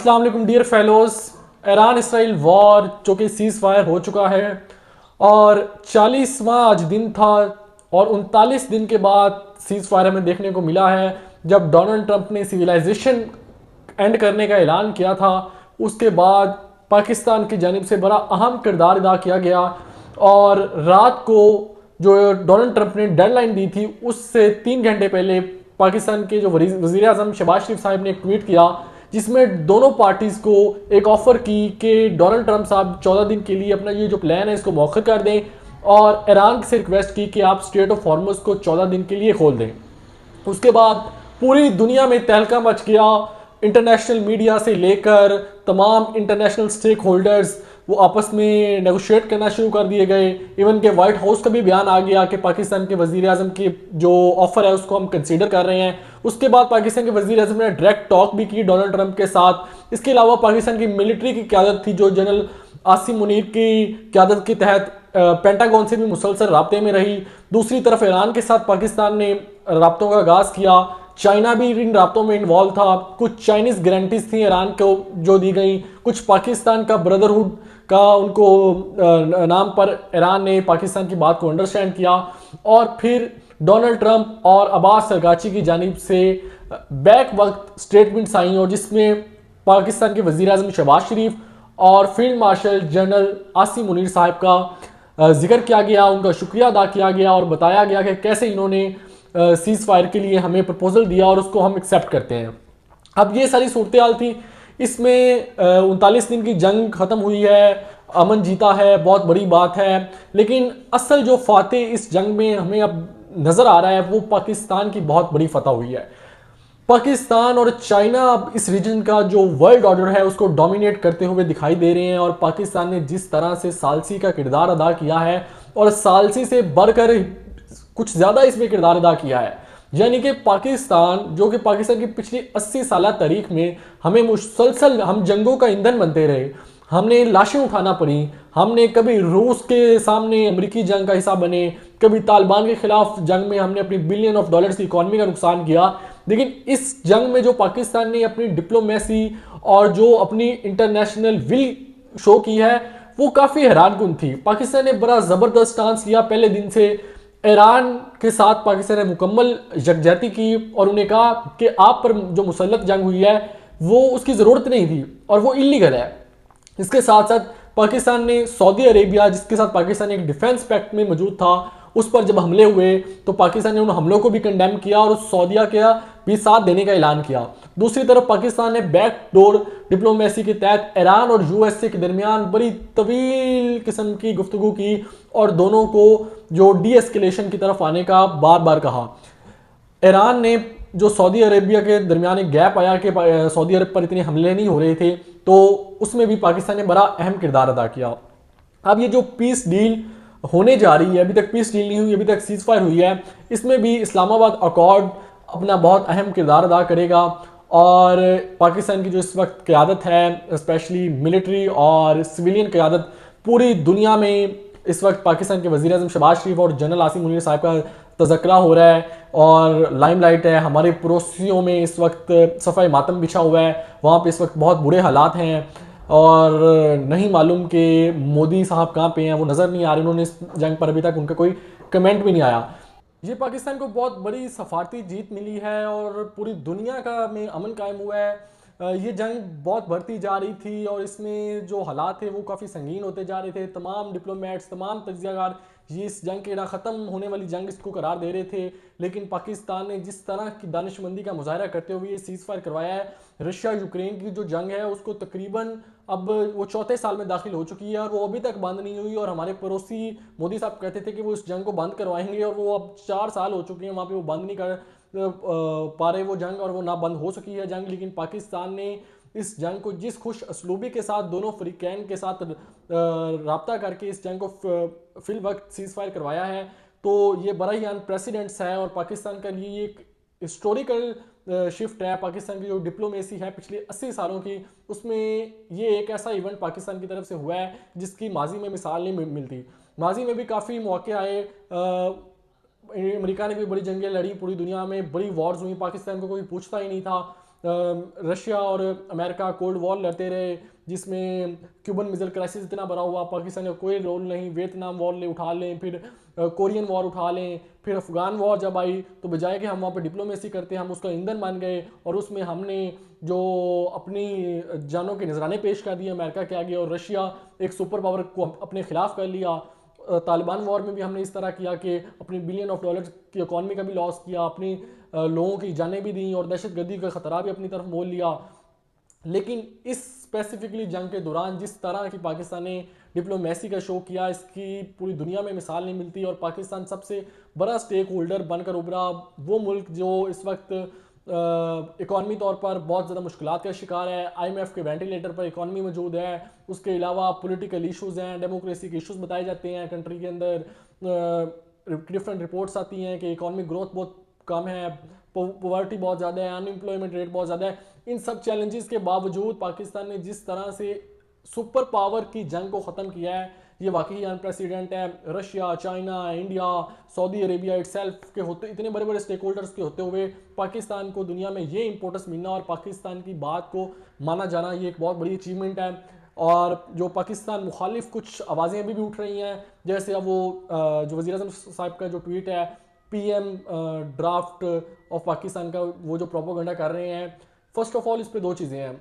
अस्सलाम वालेकुम dear fellows. Iran Israel war जो कि सीज फायर हो चुका है और 40वां आज दिन था और 39 दिन के बाद सीज फायर हमें देखने को मिला है। जब डोनाल्ड ट्रंप ने सिविलाइजेशन एंड करने का ऐलान किया था उसके बाद पाकिस्तान की जानिब से बड़ा अहम किरदार अदा किया गया और रात को जो डोनाल्ड ट्रंप ने डेडलाइन दी थी उससे 3 घंटे पहले पाकिस्तान के जो वजीर आजम शहबाज शरीफ साहब ने एक ट्वीट किया जिसमें दोनों पार्टीज को एक ऑफर की कि डोनाल्ड ट्रंप साहब 14 दिन के लिए अपना ये जो प्लान है इसको मौखर कर दें और ईरान से रिक्वेस्ट की कि आप स्ट्रेट ऑफ हॉर्मुज को 14 दिन के लिए खोल दें। उसके बाद पूरी दुनिया में तहलका मच गया। इंटरनेशनल मीडिया से लेकर तमाम इंटरनेशनल स्टेक होल्डर्स वो आपस में नेगोशिएट करना शुरू कर दिए गए। इवन के वाइट हाउस का भी बयान आ गया कि पाकिस्तान के वजीर आजम की जो ऑफर है उसको हम कंसीडर कर रहे हैं। उसके बाद पाकिस्तान के वजीर आजम ने डायरेक्ट टॉक भी की डोनाल्ड ट्रंप के साथ। इसके अलावा पाकिस्तान की मिलिट्री की क्यादत थी जो जनरल आसिम मुनीर की क्यादत के तहत पेंटागन से भी मुसलसल राब्ते में रही। दूसरी तरफ ईरान के साथ पाकिस्तान ने राब्तों का आगाज किया। चाइना भी इन राब्तों में इन्वॉल्व था। कुछ चाइनीज गारंटीज थी ईरान को जो दी गई, कुछ पाकिस्तान का ब्रदरहुड का उनको नाम पर ईरान ने पाकिस्तान की बात को अंडरस्टैंड किया और फिर डोनाल्ड ट्रंप और अब्बास सरगाची की जानिब से बैक वक्त स्टेटमेंट्स आई और जिसमें पाकिस्तान के वजीर आजम शहबाज शरीफ और field marshal general Asim Munir साहब का जिक्र किया गया, उनका शुक्रिया अदा किया गया और बताया गया कि कैसे इन्होंने सीज फायर के लिए हमें प्रपोजल दिया और उसको हम एक्सेप्ट करते हैं। अब ये सारी सूरत हाल थी। इसमें 39 दिन की जंग ख़त्म हुई है, अमन जीता है, बहुत बड़ी बात है। लेकिन असल जो फातेह इस जंग में हमें अब नज़र आ रहा है वो पाकिस्तान की बहुत बड़ी फतह हुई है। पाकिस्तान और चाइना अब इस रीजन का जो वर्ल्ड ऑर्डर है उसको डोमिनेट करते हुए दिखाई दे रहे हैं और पाकिस्तान ने जिस तरह से सालसी का किरदार अदा किया है और सालसी से बढ़कर कुछ ज़्यादा इसमें किरदार अदा किया है। यानी कि पाकिस्तान जो कि पाकिस्तान की पिछली 80 साल तारीख में हमें मुसलसल हम जंगों का ईंधन बनते रहे, हमने लाशें उठाना पड़ी, हमने कभी रूस के सामने अमेरिकी जंग का हिस्सा बने, कभी तालिबान के खिलाफ जंग में हमने अपनी बिलियन ऑफ डॉलर्स की इकॉनमी का नुकसान किया। लेकिन इस जंग में जो पाकिस्तान ने अपनी डिप्लोमेसी और जो अपनी इंटरनेशनल विल शो की है वो काफ़ी हैरानकुन थी। पाकिस्तान ने बड़ा ज़बरदस्त स्टांस लिया पहले दिन से। ईरान के साथ पाकिस्तान ने मुकम्मल यकजहती की और उन्हें कहा कि आप पर जो मुसल्लत जंग हुई है वो उसकी ज़रूरत नहीं थी और वो इलीगल है। इसके साथ साथ पाकिस्तान ने सऊदी अरेबिया जिसके साथ पाकिस्तान एक डिफेंस पैक्ट में मौजूद था उस पर जब हमले हुए तो पाकिस्तान ने उन हमलों को भी कंडेम किया और उस सऊदिया का भी साथ देने का ऐलान किया। दूसरी तरफ पाकिस्तान ने बैकडोर डिप्लोमेसी के तहत ईरान और यूएसए के दरमियान बड़ी तवील किस्म की गुफ्तगू की और दोनों को जो डी एस्केलेशन की तरफ आने का बार बार कहा। ईरान ने जो सऊदी अरेबिया के दरमियान एक गैप आया कि सऊदी अरब पर इतने हमले नहीं हो रहे थे तो उसमें भी पाकिस्तान ने बड़ा अहम किरदार अदा किया। अब ये जो पीस डील होने जा रही है, अभी तक पीस डील नहीं हुई, अभी तक सीज फायर हुई है, इसमें भी इस्लामाबाद अकॉर्ड अपना बहुत अहम किरदार अदा करेगा और पाकिस्तान की जो इस वक्त क़यादत है स्पेशली मिलिट्री और सिविलियन क़यादत पूरी दुनिया में इस वक्त पाकिस्तान के वज़ीर आज़म शहबाज शरीफ और जनरल आसिम मुनीर साहब का तज़क्रा हो रहा है और लाइमलाइट है। हमारे पड़ोसियों में इस वक्त सफ़ाई मातम बिछा हुआ है, वहाँ पे इस वक्त बहुत बुरे हालात हैं और नहीं मालूम कि मोदी साहब कहाँ पे हैं, वो नज़र नहीं आ रहे। उन्होंने इस जंग पर अभी तक उनका कोई कमेंट भी नहीं आया। ये पाकिस्तान को बहुत बड़ी सफारती जीत मिली है और पूरी दुनिया का में अमन कायम हुआ है। ये जंग बहुत बढ़ती जा रही थी और इसमें जो हालात थे वो काफ़ी संगीन होते जा रहे थे। तमाम डिप्लोमेट्स, तमाम तज्ज़ियाकार ये इस जंग के ना ख़त्म होने वाली जंग इसको करार दे रहे थे। लेकिन पाकिस्तान ने जिस तरह की दानिशमंदी का मुजाहरा करते हुए ये सीज़ फायर करवाया है। रशिया यूक्रेन की जो जंग है उसको तकरीबन अब वो चौथे साल में दाखिल हो चुकी है और वो अभी तक बंद नहीं हुई और हमारे पड़ोसी मोदी साहब कहते थे कि वो इस जंग को बंद करवाएंगे और वो अब 4 साल हो चुके हैं वहाँ पे वो बंद नहीं कर पा रहे वो जंग और वो ना बंद हो सकी है जंग। लेकिन पाकिस्तान ने इस जंग को जिस खुश असलूबी के साथ दोनों फ्रीकैन के साथ राब्ता करके इस जंग को फिल वक्त सीज फायर करवाया है तो ये बड़ा ही अनप्रेसिडेंट्स है और पाकिस्तान के लिए एक हिस्टोरिकल शिफ्ट है। पाकिस्तान की जो डिप्लोमेसी है पिछले 80 सालों की उसमें ये एक ऐसा इवेंट पाकिस्तान की तरफ से हुआ है जिसकी माजी में मिसाल नहीं मिलती। माजी में भी काफ़ी मौके आए, अमेरिका ने भी बड़ी जंगें लड़ी, पूरी दुनिया में बड़ी वॉर्स हुई, पाकिस्तान को कोई पूछता ही नहीं था। रशिया और अमेरिका कोल्ड वॉर लड़ते रहे, जिसमें क्यूबन मिसाइल क्राइसिस इतना बड़ा हुआ, पाकिस्तान का कोई रोल नहीं, वियतनाम वॉर ले उठा लें, फिर कोरियन वॉर उठा लें, फिर अफगान वॉर जब आई तो बजाय कि हम वहाँ पर डिप्लोमेसी करते हम उसका ईंधन बन गए, और उसमें हमने जो अपनी जानों के नजराने पेश कर दिए अमेरिका के आगे, और रशिया एक सुपर पावर को अपने खिलाफ कर लिया। तालिबान वॉर में भी हमने इस तरह किया कि अपनी बिलियन ऑफ डॉलर की इकॉनमी का भी लॉस किया, अपनी लोगों की जानें भी दी और दहशतगर्दी का खतरा भी अपनी तरफ मोल लिया। लेकिन इस स्पेसिफिकली जंग के दौरान जिस तरह की पाकिस्तान ने डिप्लोमेसी का शो किया, इसकी पूरी दुनिया में मिसाल नहीं मिलती, और पाकिस्तान सबसे बड़ा स्टेक होल्डर बनकर उभरा, वो मुल्क जो इस वक्त इकॉनमी तौर पर बहुत ज़्यादा मुश्किलात का शिकार है, IMF के वेंटिलेटर पर इकॉनमी मौजूद है, उसके अलावा पॉलिटिकल इश्यूज़ हैं, डेमोक्रेसी के इश्यूज़ बताए जाते हैं कंट्री के अंदर, डिफरेंट रिपोर्ट्स आती हैं कि इकॉनमिक ग्रोथ बहुत कम है, पॉवर्टी बहुत ज़्यादा है, अनएम्प्लॉयमेंट रेट बहुत ज़्यादा है। इन सब चैलेंजेस के बावजूद पाकिस्तान ने जिस तरह से सुपर पावर की जंग को ख़त्म किया है, ये वाकई अनप्रेसिडेंट है। Russia, China, India, Saudi Arabia itself के होते, इतने बड़े बड़े स्टेक होल्डर्स के होते हुए पाकिस्तान को दुनिया में ये इंपॉर्टेंस मिलना और पाकिस्तान की बात को माना जाना, ये एक बहुत बड़ी अचीवमेंट है। और जो पाकिस्तान मुखालिफ कुछ आवाज़ें अभी भी उठ रही हैं, जैसे अब वो जो वज़ीर आज़म साहब का जो ट्वीट है, PM ड्राफ्ट ऑफ पाकिस्तान का, वो जो प्रोपोगंडा कर रहे हैं, फर्स्ट ऑफ ऑल इस पे दो चीज़ें हैं।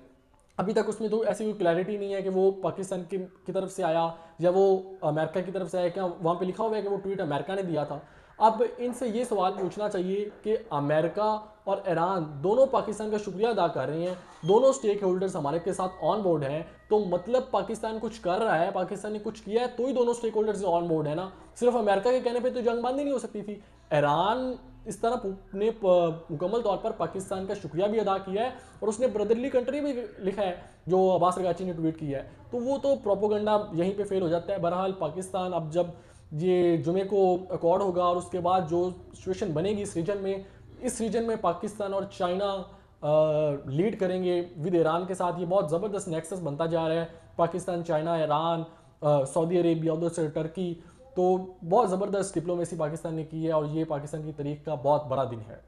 अभी तक उसमें तो ऐसी कोई क्लैरिटी नहीं है कि वो पाकिस्तान की तरफ से आया या वो अमेरिका की तरफ से आया, क्या वहाँ पे लिखा हुआ है कि वो ट्वीट अमेरिका ने दिया था। अब इनसे ये सवाल पूछना चाहिए कि अमेरिका और ईरान दोनों पाकिस्तान का शुक्रिया अदा कर रहे हैं, दोनों स्टेक होल्डर्स हमारे के साथ ऑन बोर्ड हैं, तो मतलब पाकिस्तान कुछ कर रहा है, पाकिस्तान ने कुछ किया है, तो ही दोनों स्टेक होल्डर्स ऑन बोर्ड है ना। सिर्फ अमेरिका के कहने पे तो जंग बंद ही नहीं हो सकती थी। ईरान इस तरह ने मुकम्मल तौर पर पाकिस्तान का शुक्रिया भी अदा किया है, और उसने ब्रदरली कंट्री भी लिखा है जो अब्बास अरगाची ने ट्वीट किया है, तो वो तो प्रोपोगंडा यहीं पे फेल हो जाता है। बहरहाल पाकिस्तान अब जब ये जुमे को अकॉर्ड होगा और उसके बाद जो सिचुएशन बनेगी इस रीजन में पाकिस्तान और चाइना लीड करेंगे विद ईरान के साथ। ये बहुत ज़बरदस्त नेक्सस बनता जा रहा है, Pakistan, China, Iran, Saudi Arabia, उधर से टर्की, तो बहुत ज़बरदस्त डिप्लोमेसी पाकिस्तान ने की है, और ये पाकिस्तान की तारीख का बहुत बड़ा दिन है।